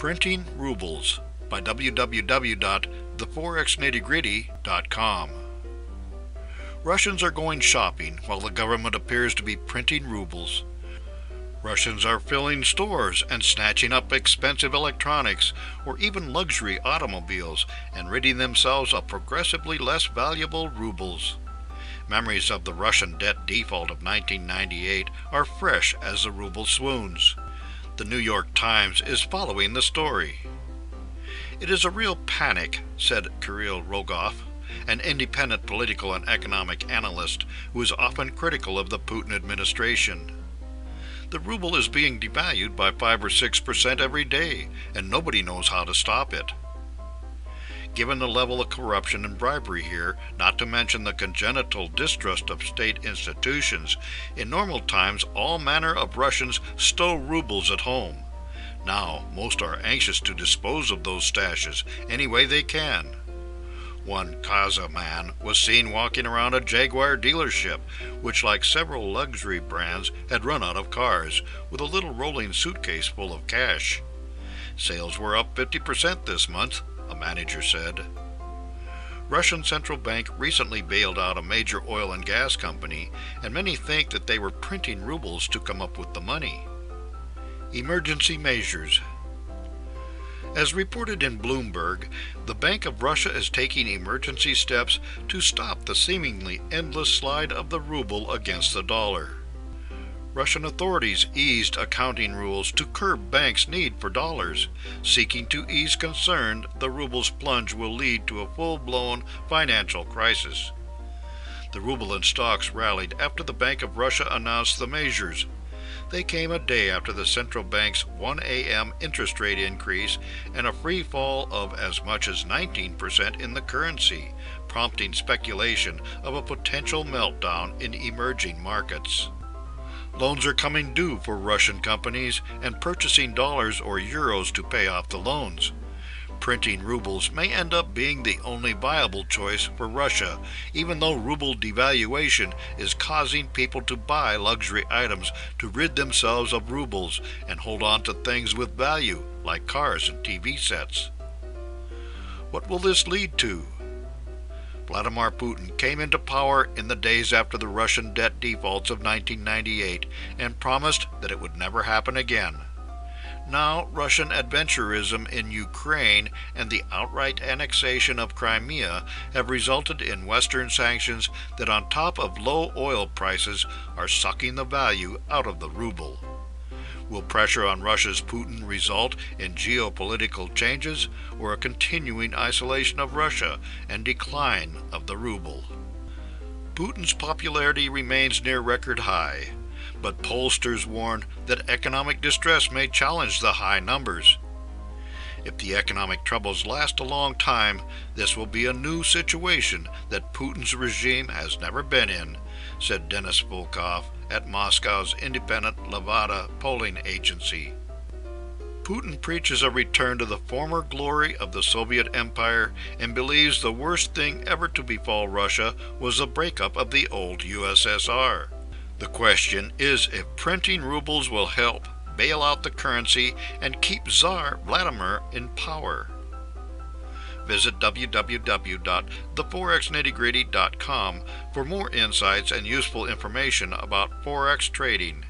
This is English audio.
Printing Rubles by www.theforexnittygritty.com. Russians are going shopping while the government appears to be printing rubles. Russians are filling stores and snatching up expensive electronics or even luxury automobiles and ridding themselves of progressively less valuable rubles. Memories of the Russian debt default of 1998 are fresh as the ruble swoons. The New York Times is following the story. "It is a real panic," said Kirill Rogov, an independent political and economic analyst who is often critical of the Putin administration. "The ruble is being devalued by 5 or 6% every day, and nobody knows how to stop it. Given the level of corruption and bribery here, not to mention the congenital distrust of state institutions, in normal times all manner of Russians stow rubles at home. Now most are anxious to dispose of those stashes any way they can." One Kazakh man was seen walking around a Jaguar dealership, which, like several luxury brands, had run out of cars, with a little rolling suitcase full of cash. "Sales were up 50% this month," a manager said. Russian central bank recently bailed out a major oil and gas company, and many think that they were printing rubles to come up with the money. Emergency measures. As reported in Bloomberg, the Bank of Russia is taking emergency steps to stop the seemingly endless slide of the ruble against the dollar. Russian authorities eased accounting rules to curb banks' need for dollars, seeking to ease concern the ruble's plunge will lead to a full-blown financial crisis. The ruble and stocks rallied after the Bank of Russia announced the measures. They came a day after the central bank's 1 a.m. interest rate increase and a free fall of as much as 19% in the currency, prompting speculation of a potential meltdown in emerging markets. Loans are coming due for Russian companies and purchasing dollars or euros to pay off the loans. Printing rubles may end up being the only viable choice for Russia, even though ruble devaluation is causing people to buy luxury items to rid themselves of rubles and hold on to things with value, like cars and TV sets. What will this lead to? Vladimir Putin came into power in the days after the Russian debt defaults of 1998 and promised that it would never happen again. Now, Russian adventurism in Ukraine and the outright annexation of Crimea have resulted in Western sanctions that, on top of low oil prices, are sucking the value out of the ruble. Will pressure on Russia's Putin result in geopolitical changes or a continuing isolation of Russia and decline of the ruble? Putin's popularity remains near record high, but pollsters warn that economic distress may challenge the high numbers. If the economic troubles last a long time, this will be a new situation that Putin's regime has never been in, said Denis Volkov at Moscow's independent Levada polling agency. Putin preaches a return to the former glory of the Soviet Empire and believes the worst thing ever to befall Russia was the breakup of the old USSR. The question is if printing rubles will help bail out the currency and keep Tsar Vladimir in power. Visit www.theforexnittygritty.com for more insights and useful information about Forex trading.